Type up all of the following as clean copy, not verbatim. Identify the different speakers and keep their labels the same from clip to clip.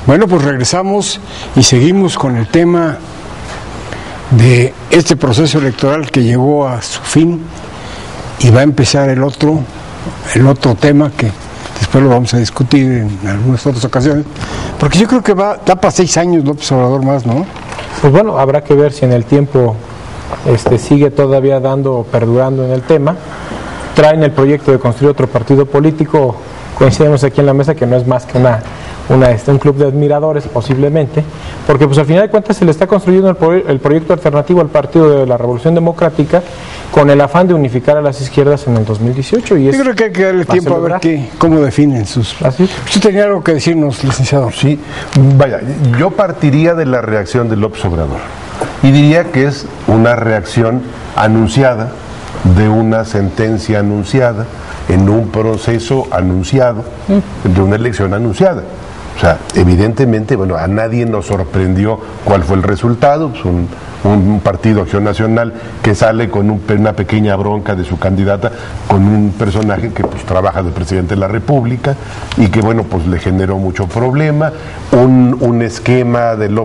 Speaker 1: Bueno, pues regresamos y seguimos con el tema de este proceso electoral que llegó a su fin y va a empezar el otro tema que después lo vamos a discutir en algunas otras ocasiones, porque yo creo que da para 6 años López Obrador más, ¿no?
Speaker 2: Pues bueno, habrá que ver si en el tiempo sigue todavía perdurando en el tema. Traen el proyecto de construir otro partido político. Coincidimos aquí en la mesa que no es más que un club de admiradores posiblemente, porque pues al final de cuentas se le está construyendo el proyecto alternativo al Partido de la Revolución Democrática con el afán de unificar a las izquierdas en el 2018. Y
Speaker 1: yo creo que hay que darle tiempo a ver cómo definen sus...
Speaker 2: ¿Así?
Speaker 1: ¿Usted tenía algo que decirnos, licenciado?
Speaker 3: Sí, vaya, yo partiría de la reacción de López Obrador y diría que es una reacción anunciada de una sentencia anunciada en un proceso anunciado, de una elección anunciada. O sea, evidentemente, bueno, a nadie nos sorprendió cuál fue el resultado. Pues un partido Acción Nacional que sale con una pequeña bronca de su candidata con un personaje que pues trabaja de presidente de la República y que bueno, pues le generó mucho problema, un esquema del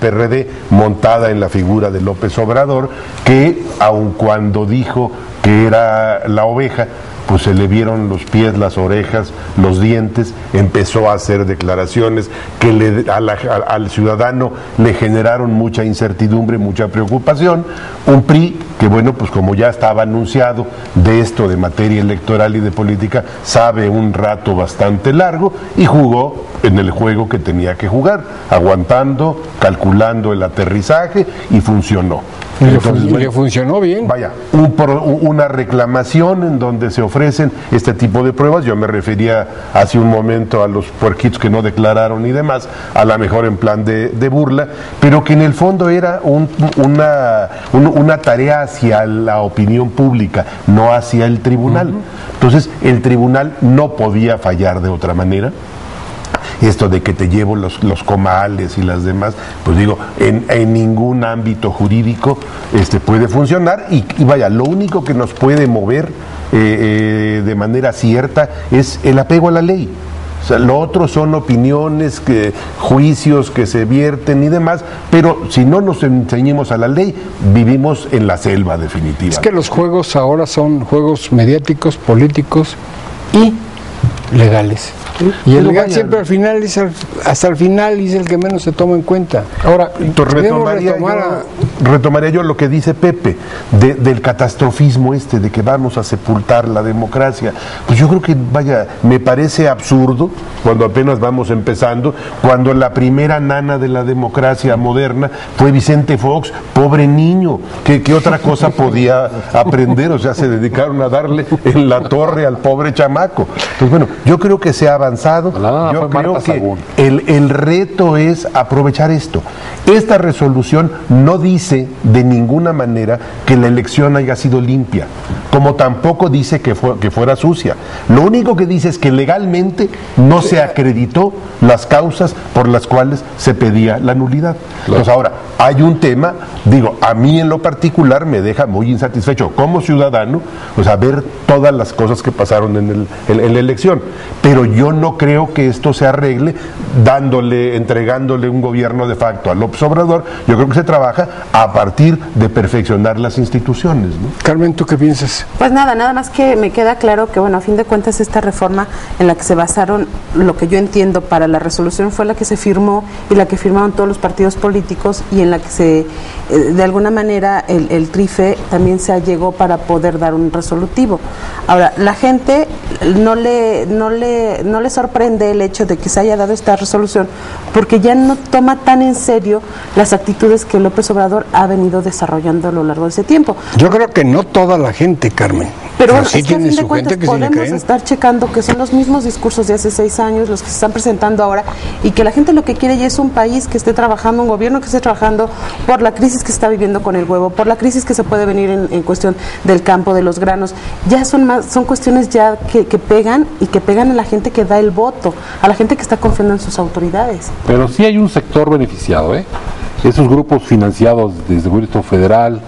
Speaker 3: PRD montada en la figura de López Obrador, que aun cuando dijo que era la oveja, pues se le vieron los pies, las orejas, los dientes, empezó a hacer declaraciones que al ciudadano le generaron mucha incertidumbre, mucha preocupación. Un PRI que bueno, pues como ya estaba anunciado de esto de materia electoral y de política, sabe un rato bastante largo y jugó en el juego que tenía que jugar, aguantando, calculando el aterrizaje y funcionó.
Speaker 1: Entonces, le funcionó bien.
Speaker 3: Vaya, una reclamación en donde se ofrecen este tipo de pruebas. Yo me refería hace un momento a los puerquitos que no declararon y demás, a lo mejor en plan de burla, pero que en el fondo era una tarea hacia la opinión pública, no hacia el tribunal. Entonces, el tribunal no podía fallar de otra manera. Esto de que te llevo los comales y las demás, pues digo, en ningún ámbito jurídico puede funcionar y vaya, lo único que nos puede mover de manera cierta es el apego a la ley. O sea, lo otro son opiniones, juicios que se vierten y demás, pero si no nos ceñimos a la ley, vivimos en la selva definitiva.
Speaker 1: Es que los juegos ahora son juegos mediáticos, políticos y legales. Y el legal siempre al final hasta el final es el que menos se toma en cuenta.
Speaker 3: Ahora, retomaría yo lo que dice Pepe del catastrofismo de que vamos a sepultar la democracia. Pues yo creo que, vaya, me parece absurdo cuando apenas vamos empezando, cuando la primera nana de la democracia moderna fue Vicente Fox, pobre niño, ¿qué otra cosa podía aprender? O sea, se dedicaron a darle en la torre al pobre chamaco. Pues bueno, yo creo que se ha avanzado. Yo creo que el reto es aprovechar esto. Esta resolución no dice de ninguna manera que la elección haya sido limpia, como tampoco dice que fuera sucia. Lo único que dice es que legalmente no se acreditó las causas por las cuales se pedía la nulidad. Entonces ahora, hay un tema, digo, a mí en lo particular me deja muy insatisfecho como ciudadano, o sea, ver todas las cosas que pasaron en la elección, pero yo no creo que esto se arregle entregándole un gobierno de facto a López Obrador. Yo creo que se trabaja a partir de perfeccionar las instituciones, ¿no?
Speaker 1: Carmen, ¿tú qué piensas?
Speaker 4: Pues nada más que me queda claro que, bueno, a fin de cuentas esta reforma en la que se basaron, lo que yo entiendo para la resolución, fue la que se firmó y la que firmaron todos los partidos políticos y en la que de alguna manera el TRIFE también se allegó para poder dar un resolutivo. Ahora, la gente no le sorprende el hecho de que se haya dado esta resolución porque ya no toma tan en serio las actitudes que López Obrador ha venido desarrollando a lo largo de ese tiempo.
Speaker 1: Yo creo que no toda la gente, Carmen.
Speaker 4: Pero bueno,
Speaker 1: sí
Speaker 4: es que a
Speaker 1: tiene
Speaker 4: fin de
Speaker 1: su
Speaker 4: cuentas
Speaker 1: gente que sí le
Speaker 4: podemos
Speaker 1: creen.
Speaker 4: estar checando que son los mismos discursos de hace 6 años los que se están presentando ahora y que la gente lo que quiere ya es un país que esté trabajando, un gobierno que esté trabajando por la crisis que se está viviendo con el huevo, por la crisis que se puede venir en cuestión del campo, de los granos. Ya son cuestiones ya que pegan y que pegan a la gente que da el voto, a la gente que está confiando en sus autoridades.
Speaker 5: Pero sí hay un sector beneficiado, esos grupos financiados desde el gobierno federal,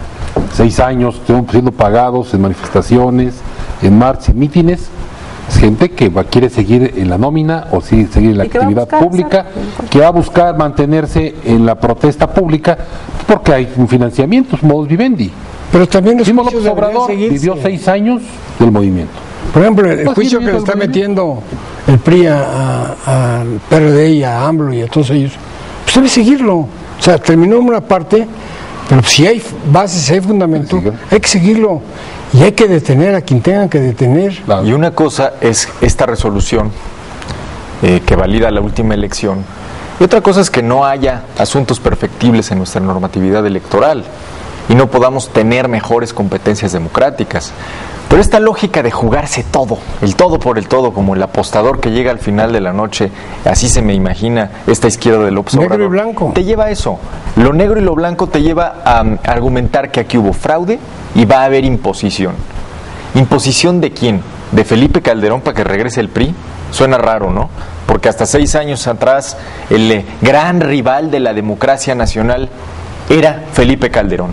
Speaker 5: 6 años siendo pagados en manifestaciones, en marchas, en mítines, Es gente que quiere seguir en la nómina o seguir en la
Speaker 4: Y que va a
Speaker 5: actividad
Speaker 4: buscar,
Speaker 5: pública,
Speaker 4: exacto.
Speaker 5: que va a buscar mantenerse en la protesta pública porque hay un financiamiento, modus vivendi.
Speaker 1: Pero también los
Speaker 5: Mismo
Speaker 1: juicios
Speaker 5: López
Speaker 1: deberían
Speaker 5: Obrador
Speaker 1: seguirse.
Speaker 5: vivió 6 años del movimiento.
Speaker 1: Por ejemplo, el
Speaker 5: Pues
Speaker 1: juicio
Speaker 5: sí,
Speaker 1: que le
Speaker 5: el
Speaker 1: está
Speaker 5: movimiento.
Speaker 1: metiendo el PRI al PRD y a AMLO y a todos ellos, pues debe seguirlo. O sea, terminó en una parte, pero si hay bases, si hay fundamento,
Speaker 5: Sigue.
Speaker 1: hay que seguirlo. Y hay que detener a quien tengan que detener.
Speaker 5: Claro.
Speaker 6: Y una cosa es esta resolución que valida la última elección, y otra cosa es que no haya asuntos perfectibles en nuestra normatividad electoral y no podamos tener mejores competencias democráticas. Pero esta lógica de jugarse todo, el todo por el todo, como el apostador que llega al final de la noche, así se me imagina esta izquierda del López
Speaker 1: Negro y
Speaker 6: Obrador,
Speaker 1: blanco.
Speaker 6: te lleva a eso. Lo negro y lo blanco te lleva a argumentar que aquí hubo fraude y va a haber imposición. ¿Imposición de quién? ¿De Felipe Calderón para que regrese el PRI? Suena raro, ¿no? Porque hasta 6 años atrás el gran rival de la democracia nacional era Felipe Calderón.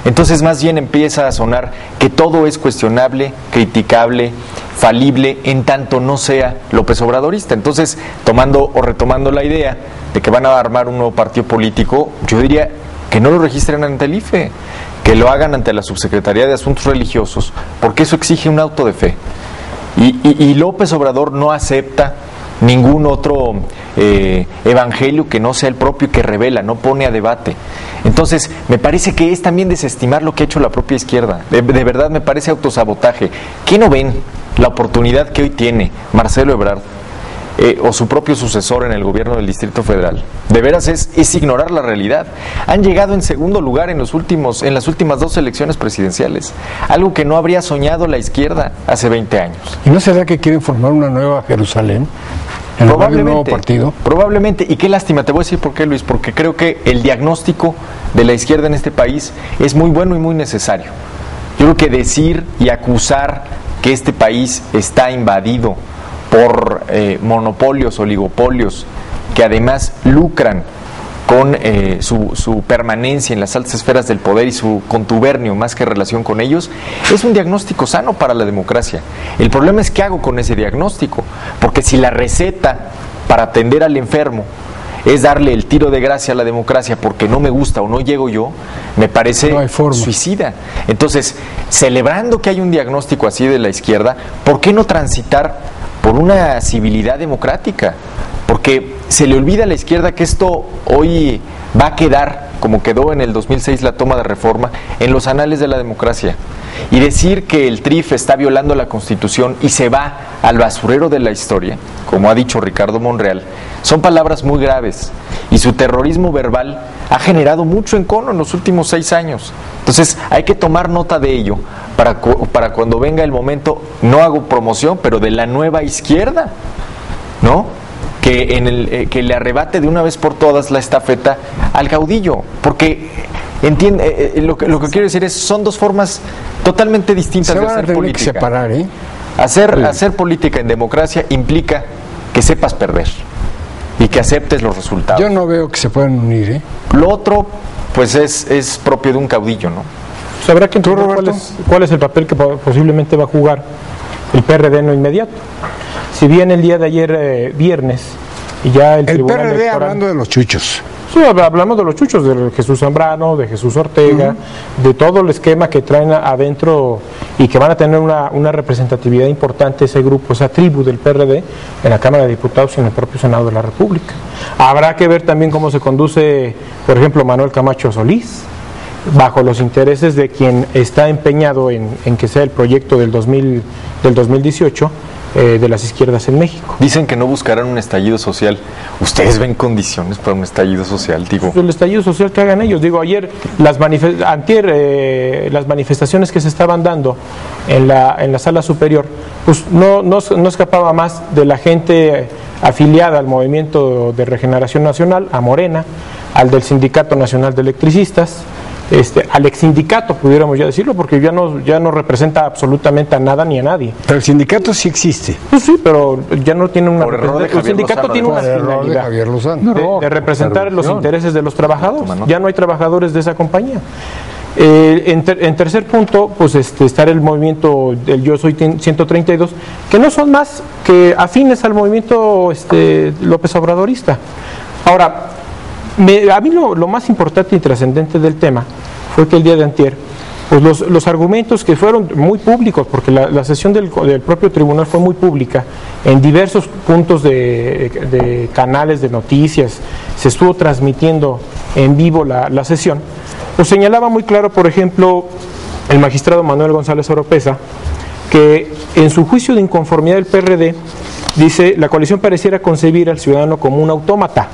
Speaker 6: Entonces más bien empieza a sonar que todo es cuestionable, criticable, falible, en tanto no sea López Obradorista. Entonces, tomando o retomando la idea de que van a armar un nuevo partido político, yo diría que no lo registren ante el IFE, que lo hagan ante la Subsecretaría de Asuntos Religiosos, porque eso exige un auto de fe. Y López Obrador no acepta ningún otro evangelio que no sea el propio, que revela, no pone a debate. Entonces, me parece que es también desestimar lo que ha hecho la propia izquierda. De verdad me parece autosabotaje. ¿Qué no ven la oportunidad que hoy tiene Marcelo Ebrard o su propio sucesor en el gobierno del Distrito Federal? De veras es ignorar la realidad. Han llegado en segundo lugar en las últimas 2 elecciones presidenciales, algo que no habría soñado la izquierda hace 20 años.
Speaker 1: ¿Y no será que quieren formar una nueva Jerusalén? En lugar de un nuevo partido.
Speaker 6: Probablemente, y qué lástima, te voy a decir por qué, Luis, porque creo que el diagnóstico de la izquierda en este país es muy bueno y muy necesario. Yo creo que decir y acusar que este país está invadido por monopolios, oligopolios, que además lucran con su permanencia en las altas esferas del poder y su contubernio más que relación con ellos, es un diagnóstico sano para la democracia. El problema es qué hago con ese diagnóstico, porque si la receta para atender al enfermo es darle el tiro de gracia a la democracia porque no me gusta o no llego yo, me parece
Speaker 1: No hay forma.
Speaker 6: suicida. Entonces, celebrando que hay un diagnóstico así de la izquierda, ¿por qué no transitar por una civilidad democrática? Porque se le olvida a la izquierda que esto hoy va a quedar, como quedó en el 2006 la toma de reforma, en los anales de la democracia. Y decir que el TRIF está violando la Constitución y se va al basurero de la historia, como ha dicho Ricardo Monreal, son palabras muy graves. Y su terrorismo verbal ha generado mucho encono en los últimos 6 años. Entonces hay que tomar nota de ello para cuando venga el momento, no hago promoción, pero de la nueva izquierda, ¿no? Que le arrebate de una vez por todas la estafeta al caudillo, porque lo que quiero decir es, son 2 formas totalmente distintas
Speaker 1: Se
Speaker 6: de
Speaker 1: van a
Speaker 6: hacer
Speaker 1: tener que
Speaker 6: política.
Speaker 1: separar, ¿eh?
Speaker 6: Hacer política en democracia implica que sepas perder y que aceptes los resultados.
Speaker 1: Yo no veo que se puedan unir, ¿eh?
Speaker 6: Lo otro, pues es propio de un caudillo, ¿no?
Speaker 2: Pues habrá que entender
Speaker 1: Roberto?
Speaker 2: cuál es el papel que posiblemente va a jugar el PRD en lo inmediato. Si bien el día de ayer, viernes, y ya el
Speaker 1: El
Speaker 2: Tribunal
Speaker 1: PRD
Speaker 2: Electoral...
Speaker 1: hablando de los chuchos.
Speaker 2: Sí, hablamos de los chuchos, de Jesús Zambrano, de Jesús Ortega, de todo el esquema que traen adentro y que van a tener una representatividad importante ese grupo, esa tribu del PRD en la Cámara de Diputados y en el propio Senado de la República. Habrá que ver también cómo se conduce, por ejemplo, Manuel Camacho Solís, bajo los intereses de quien está empeñado en que sea el proyecto del 2018 de las izquierdas en México.
Speaker 6: Dicen que no buscarán un estallido social. ¿Ustedes ven condiciones para un estallido social? Digo,
Speaker 2: El estallido social que hagan ellos. Digo, ayer, las manifestaciones que se estaban dando en la sala superior, pues no escapaba más de la gente afiliada al Movimiento de Regeneración Nacional, a Morena, al del Sindicato Nacional de Electricistas, al ex sindicato, pudiéramos ya decirlo, porque ya no representa absolutamente a nada ni a nadie.
Speaker 1: Pero el sindicato sí existe.
Speaker 2: Pues sí, pero ya no tiene una
Speaker 6: Por error de
Speaker 2: representación. El
Speaker 6: Javier
Speaker 2: sindicato
Speaker 6: Lozano,
Speaker 2: tiene una
Speaker 1: Por error de
Speaker 2: finalidad
Speaker 1: Javier Lozano.
Speaker 2: de representar los intereses de los trabajadores.
Speaker 6: Toma nota.
Speaker 2: Ya no hay trabajadores de esa compañía. En tercer punto, pues estar el movimiento del Yo Soy 132, que no son más que afines al movimiento López Obradorista. Ahora, a mí lo más importante y trascendente del tema fue que el día de antier, pues los argumentos que fueron muy públicos, porque la sesión del propio tribunal fue muy pública, en diversos puntos de canales de noticias, se estuvo transmitiendo en vivo la sesión, pues señalaba muy claro, por ejemplo, el magistrado Manuel González Oropeza, que en su juicio de inconformidad del PRD, dice, la coalición pareciera concebir al ciudadano como un autómata,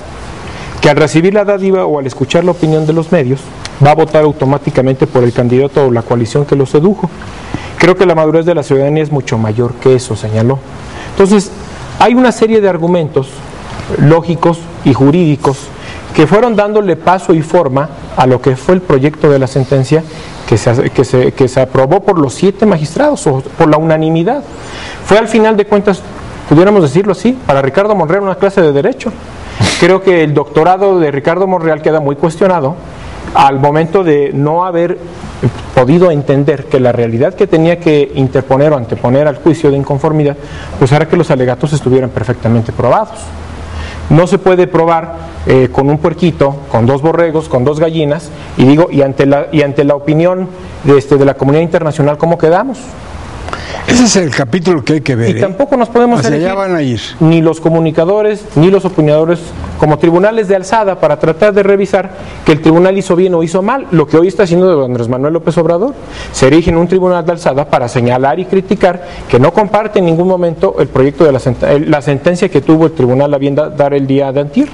Speaker 2: que al recibir la dádiva o al escuchar la opinión de los medios, va a votar automáticamente por el candidato o la coalición que lo sedujo. Creo que la madurez de la ciudadanía es mucho mayor que eso, señaló. Entonces, hay una serie de argumentos lógicos y jurídicos que fueron dándole paso y forma a lo que fue el proyecto de la sentencia que se aprobó por los 7 magistrados, o por la unanimidad. Fue al final de cuentas, pudiéramos decirlo así, para Ricardo Monreal una clase de derecho. Creo que el doctorado de Ricardo Monreal queda muy cuestionado al momento de no haber podido entender que la realidad que tenía que interponer o anteponer al juicio de inconformidad, pues era que los alegatos estuvieran perfectamente probados. No se puede probar con un puerquito, con 2 borregos, con 2 gallinas, y ante la opinión de la comunidad internacional, ¿cómo quedamos?
Speaker 1: Ese es el capítulo que hay que ver.
Speaker 2: Y tampoco nos podemos
Speaker 1: hacia
Speaker 2: elegir
Speaker 1: allá van a ir
Speaker 2: ni los comunicadores ni los opinadores como tribunales de alzada para tratar de revisar que el tribunal hizo bien o hizo mal. Lo que hoy está haciendo Andrés Manuel López Obrador, se erige en un tribunal de alzada para señalar y criticar que no comparte en ningún momento el proyecto de la sentencia que tuvo el tribunal a bien dar el día de antier.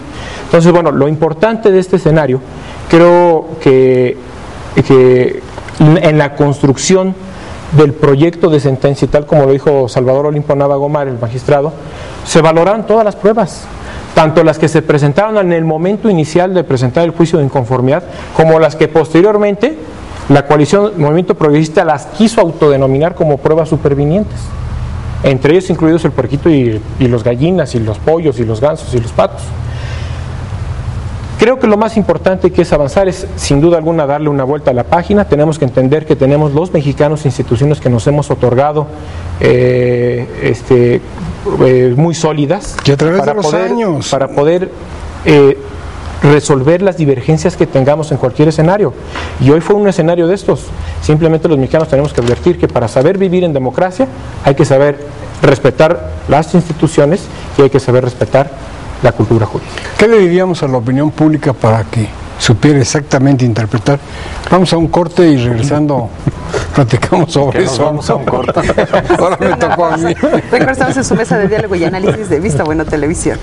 Speaker 2: Entonces, bueno, lo importante de este escenario, creo que en la construcción del proyecto de sentencia, y tal como lo dijo Salvador Olimpo Nava Gomar, el magistrado, se valoraron todas las pruebas, tanto las que se presentaron en el momento inicial de presentar el juicio de inconformidad, como las que posteriormente la coalición Movimiento Progresista las quiso autodenominar como pruebas supervinientes, entre ellos incluidos el puerquito y los gallinas, y los pollos, y los gansos, y los patos. Creo que lo más importante que es avanzar es, sin duda alguna, darle una vuelta a la página. Tenemos que entender que tenemos los mexicanos instituciones que nos hemos otorgado muy sólidas
Speaker 1: y a través de los años
Speaker 2: para poder resolver las divergencias que tengamos en cualquier escenario. Y hoy fue un escenario de estos. Simplemente los mexicanos tenemos que advertir que para saber vivir en democracia hay que saber respetar las instituciones y hay que saber respetar la cultura jurídica.
Speaker 1: ¿Qué le diríamos a la opinión pública para que supiera exactamente interpretar? Vamos a un corte y regresando platicamos sobre eso.
Speaker 6: Vamos a un corte.
Speaker 1: Ahora me tocó a mí.
Speaker 4: Recuerda, estamos en su mesa de diálogo y análisis de Vista Bueno Televisión.